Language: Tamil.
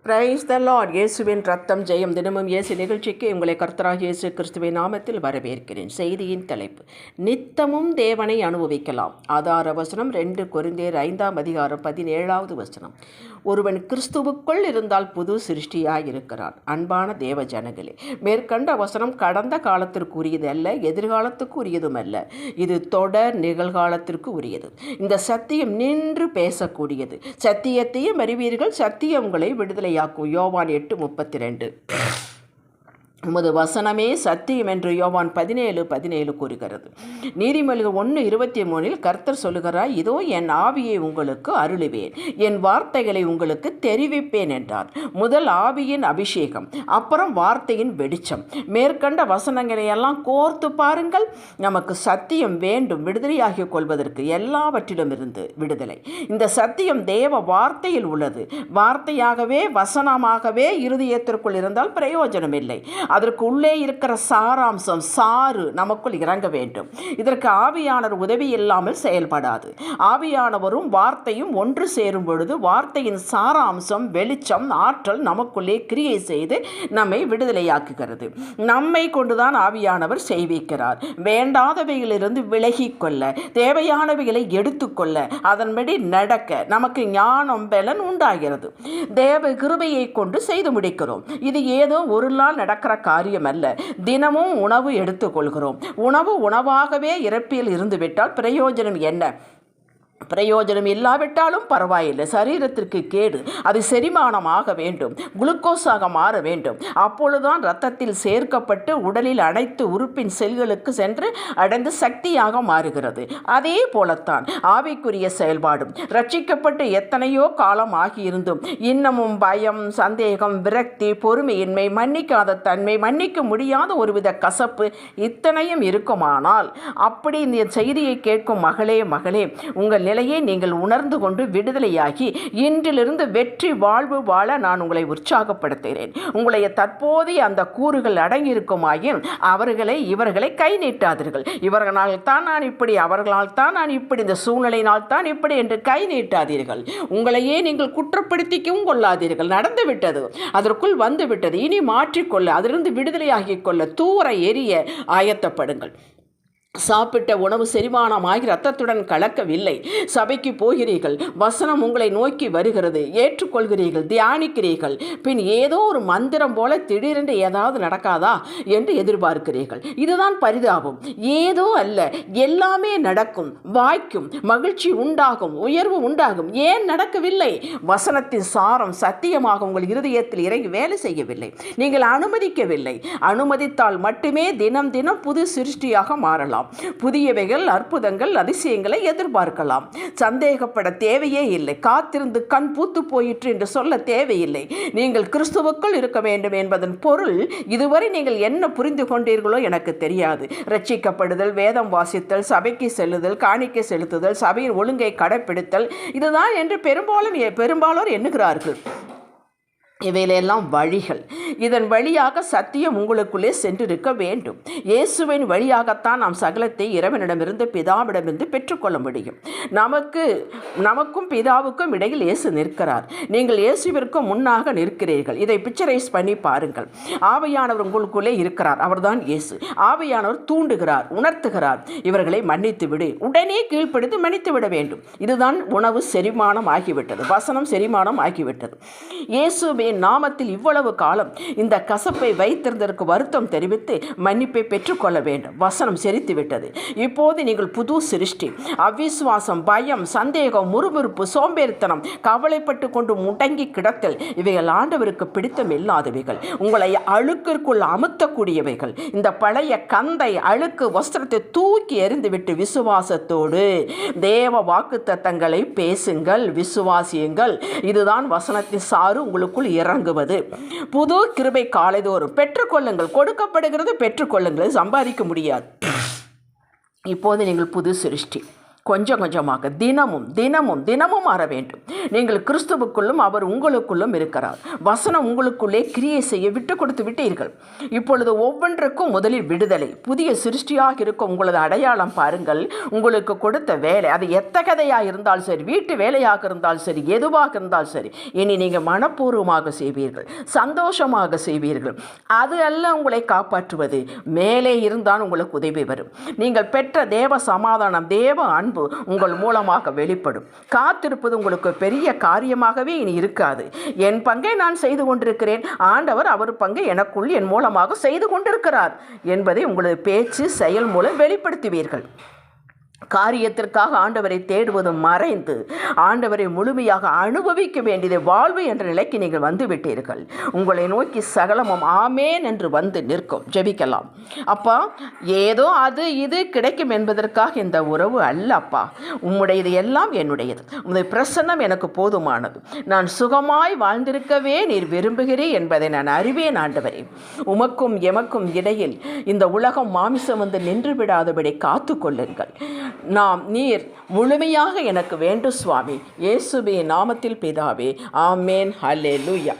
Praise the Lord. இயேசுவின் ரத்தம் ஜெயம். தினமும் இயேசு நிகழ்ச்சிக்கு உங்களை கர்த்தராகிய இயேசு கிறிஸ்துவின் நாமத்தில் வரவேற்கிறேன். செய்தியின் தலைப்பு, நித்தமும் தேவனை அனுபவிக்கலாம். ஆதார வசனம் 2 கொரிந்தியர் 5:17. ஒருவன் கிறிஸ்துவுக்குள் இருந்தால் புது சிருஷ்டியாய் இருக்கிறான். அன்பான தேவ ஜனங்களே, மேற்கண்ட வசனம் கடந்த காலத்திற்கு உரியது அல்ல, எதிர்காலத்துக்கு உரியதும் அல்ல. இது தொடர் நிகழ்காலத்திற்கு உரியது. இந்த சத்தியம் நின்று பேசக்கூடியது. சத்தியத்தையும் அறிவீர்கள், சத்தியம் உங்களை விடுதலையாக்கும். யோவான் 8:32. உமது வசனமே சத்தியம் என்று யோவான் 17:17 கூறுகிறது. நீதிமொழிகள் 1:23 கர்த்தர் சொல்லுகிறார், இதோ என் ஆவியை உங்களுக்கு அருளுவேன், என் வார்த்தைகளை உங்களுக்கு தெரிவிப்பேன் என்றார். முதல் ஆவியின் அபிஷேகம், அப்புறம் வார்த்தையின் வெளிச்சம். மேற்கண்ட வசனங்களை எல்லாம் கோர்த்து பாருங்கள். நமக்கு சத்தியம் வேண்டும் விடுதலையாகிக் கொள்வதற்கு, எல்லாவற்றிலும் இருந்து விடுதலை. இந்த சத்தியம் தேவ வார்த்தையில் உள்ளது. வார்த்தையாகவே வசனமாகவே இருதயத்திற்குள் இருந்தால் பிரயோஜனம் இல்லை. அதற்கு உள்ளே இருக்கிற சாராம்சம், சாறு நமக்குள் இறங்க வேண்டும். இதற்கு ஆவியானவர் உதவி இல்லாமல் செயல்படாது. ஆவியானவரும் வார்த்தையும் ஒன்று சேரும் பொழுது வார்த்தையின் சாராம்சம், வெளிச்சம், ஆற்றல் நமக்குள்ளே கிரியை செய்து நம்மை விடுதலையாக்குகிறது. நம்மை கொண்டுதான் ஆவியானவர் செய்விக்கிறார். வேண்டாதவைகளிலிருந்து விலகிக்கொள்ள, தேவையானவைகளை எடுத்துக்கொள்ள, அதன்படி நடக்க நமக்கு ஞானம் பலன் உண்டாகிறது. தேவ கிருபையை கொண்டு செய்து முடிக்கிறோம். இது ஏதோ ஒரு நாள் நடக்கிற காரியம் அல்ல. தினமும் உணவு எடுத்துக்கொள்கிறோம். உணவாகவே இறப்பில் இருந்துவிட்டால் பிரயோஜனம் என்ன? பிரயோஜனம் இல்லாவிட்டாலும் பரவாயில்லை. சரீரத்திற்கு கேடு. அது செரிமானமாக வேண்டும், குளுக்கோஸாக மாற வேண்டும். அப்பொழுதுதான் இரத்தத்தில் சேர்க்கப்பட்டு உடலில் அனைத்து உறுப்பின் செல்களுக்கு சென்று அடைந்து சக்தியாக மாறுகிறது. அதே போலத்தான் ஆவிக்குரிய செயல்பாடும். ரட்சிக்கப்பட்டு எத்தனையோ காலம் ஆகியிருந்தும் இன்னமும் பயம், சந்தேகம், விரக்தி, பொறுமையின்மை, மன்னிக்காத தன்மை, மன்னிக்க முடியாத ஒருவித கசப்பு, இத்தனையும் இருக்குமானால், அப்படி இந்த செய்தியை கேட்கும் மகளே, உங்கள் நிலையை நீங்கள் உணர்ந்து கொண்டு விடுதலையாகி இன்றிலிருந்து வெற்றி வாழ்வு வாழ நான் உங்களை உற்சாகப்படுத்துகிறேன். உங்களுடைய தற்போதைய அந்த கூறுகள் அடங்கியிருக்குமாயின் இவர்களை கை நீட்டாதீர்கள். இவர்களால் தான் நான் இப்படி, அவர்களால் தான் நான் இப்படி, இந்த சூழ்நிலையினால் தான் இப்படி என்று கை நீட்டாதீர்கள். உங்களையே நீங்கள் குற்றப்படுத்திக்கவும் கொள்ளாதீர்கள். நடந்துவிட்டது, அதற்குள் வந்துவிட்டது. இனி மாற்றிக்கொள்ள, அதிலிருந்து விடுதலையாகிக் கொள்ள தூர எரிய ஆயத்தப்படுங்கள். சாப்பிட்ட உணவு செரிமானமாகி இரத்தத்துடன் கலக்கவில்லை. சபைக்கு போகிறீர்கள், வசனம் உங்களை நோக்கி வருகிறது, ஏற்றுக்கொள்கிறீர்கள், தியானிக்கிறீர்கள். பின் ஏதோ ஒரு மந்திரம் போல திடீரென்று ஏதாவது நடக்காதா என்று எதிர்பார்க்கிறீர்கள். இதுதான் பரிதாபம். ஏதோ அல்ல, எல்லாமே நடக்கும், வாய்க்கும், மகிழ்ச்சி உண்டாகும், உயர்வு உண்டாகும். ஏன் நடக்கவில்லை? வசனத்தின் சாரம் சத்தியமாக உங்கள் இருதயத்தில் இறங்கி வேலை செய்யவில்லை. நீங்கள் அனுமதிக்கவில்லை. அனுமதித்தால் மட்டுமே தினம் தினம் புது சிருஷ்டியாக மாறலாம். புதியவைகள், அற்புதங்கள், அதிசயங்களை எதிர்பார்க்கலாம். சந்தேகப்பட தேவையே இல்லை. காத்திருந்து கண் பூத்து போயிற்று என்று சொல்ல தேவையில்லை. நீங்கள் கிறிஸ்துவுக்குள் இருக்க வேண்டும் என்பதன் பொருள் இதுவரை நீங்கள் என்ன புரிந்து கொண்டீர்களோ எனக்கு தெரியாது. ரட்சிக்கப்படுதல், வேதம் வாசித்தல், சபைக்கு செல்லுதல், காணிக்கை செலுத்துதல், சபையின் ஒழுங்கை கடைப்பிடித்தல், இதுதான் என்று பெரும்பாலோர் எண்ணுகிறார்கள். இவையிலெல்லாம் வழிகள். இதன் வழியாக சத்தியம் உங்களுக்குள்ளே சென்றிருக்க வேண்டும். இயேசுவின் வழியாகத்தான் நாம் சகலத்தை இறைவனிடமிருந்து, பிதாவிடமிருந்து பெற்றுக்கொள்ள முடியும். நமக்கும் பிதாவுக்கும் இடையில் இயேசு நிற்கிறார். நீங்கள் இயேசுவிற்கும் முன்னாக நிற்கிறீர்கள். இதை பிக்சரைஸ் பண்ணி பாருங்கள். ஆவியானவர் உங்களுக்குள்ளே இருக்கிறார். அவர்தான் இயேசு. ஆவியானவர் தூண்டுகிறார், உணர்த்துகிறார். இவர்களை மன்னித்து விடு. உடனே கீழ்ப்படுத்தி மன்னித்து விட வேண்டும். இதுதான் உணவு செரிமானம் ஆகிவிட்டது. வசனம் செரிமானம் ஆகிவிட்டது. இயேசுவின் நாமத்தில் இவ்வளவு காலம் இந்த கசப்பை வைத்திருந்ததற்கு வருத்தம் தெரிவித்து மன்னிப்பை பெற்றுக்கொள்ள வேண்டும். வசனம் செரித்து விட்டது. இப்போது நீங்கள் புது சிருஷ்டி. அவிசுவாசம், பயம், சந்தேகம், முறுமுறுப்பு, சோம்பேறித்தனம், கவலைப்பட்டு கொண்டு முடங்கி கிடத்தல், இவைகள் ஆண்டவருக்கு பிடித்தம் இல்லாதவைகள், உங்களை அழுக்கிற்குள் அமுத்தக்கூடியவைகள். இந்த பழைய கந்தை அழுக்கு வஸ்திரத்தை தூக்கி எறிந்துவிட்டு விசுவாசத்தோடு தேவ வாக்குத்தத்தங்களை பேசுங்கள், விசுவாசியுங்கள். இதுதான் வசனத்தின் சாறு உங்களுக்குள் இறங்குவது. புது கிருபை காலைதோறும் பெற்றுக்கொள்ளுங்கள். கொடுக்கப்படுகிறது, பெற்றுக்கொள்ளுங்கள். சம்பாதிக்க முடியாது. இப்போது நீங்கள் புது சிருஷ்டி. கொஞ்சம் கொஞ்சமாக தினமும் தினமும் தினமும் மாற வேண்டும். நீங்கள் கிறிஸ்துவுக்குள்ளும் அவர் உங்களுக்குள்ளும் இருக்கிறார். வசனம் உங்களுக்குள்ளே கிரியை செய்ய விட்டு கொடுத்து விட்டீர்கள். இப்பொழுது ஒவ்வொன்றுக்கும் முதலில் விடுதலை. புதிய சிருஷ்டியாக இருக்கும் உங்களது அடையாளம் பாருங்கள். உங்களுக்கு கொடுத்த வேலை, அது எத்தகையதையாக இருந்தாலும் சரி, வீட்டு வேலையாக இருந்தாலும் சரி, எதுவாக இருந்தாலும் சரி, இனி நீங்கள் மனப்பூர்வமாக செய்வீர்கள், சந்தோஷமாக செய்வீர்கள். அது அல்ல உங்களை காப்பாற்றுவது. மேலே இருந்தால் உங்களுக்கு உதவி வரும். நீங்கள் பெற்ற தேவ சமாதானம், தேவ அன்பு உங்கள் மூலமாக வெளிப்படும். காத்திருப்பது உங்களுக்கு பெரிய காரியமாகவே இனி இருக்காது. என் பங்கை நான் செய்து கொண்டிருக்கிறேன், ஆண்டவர் அவர் பங்கை எனக்குள் என் மூலமாக செய்து கொண்டிருக்கிறார் என்பதை உங்களது பேச்சு செயல் மூலம் வெளிப்படுத்துவீர்கள். காரியத்திற்காக ஆண்டவரை தேடுவது மறைந்து ஆண்டவரை முழுமையாக அனுபவிக்க வேண்டியது வாழ்வு என்ற நிலைக்கு நீங்கள் வந்துவிட்டீர்கள். உங்களை நோக்கி சகலமும் ஆமேன் என்று வந்து நிற்கும். ஜெபிக்கலாம். அப்பா, ஏதோ அது இது கிடைக்கும் என்பதற்காக இந்த உறவு அல்ல அப்பா. உம்முடையது எல்லாம் என்னுடையது. உம்முடைய பிரசன்னம் எனக்கு போதுமானது. நான் சுகமாய் வாழ்ந்திருக்கவே நீர் விரும்புகிறேன் என்பதை நான் அறிவேன் ஆண்டவரே. உமக்கும் எமக்கும் இடையில் இந்த உலகம் மாமிசம் வந்து நின்று விடாதபடி காத்து கொள்ளுங்கள். நீர் முழுமையாக எனக்கு வேண்டும் சுவாமி. இயேசுவின் நாமத்தில் பிதாவே, ஆமேன். ஹல்லேலூயா.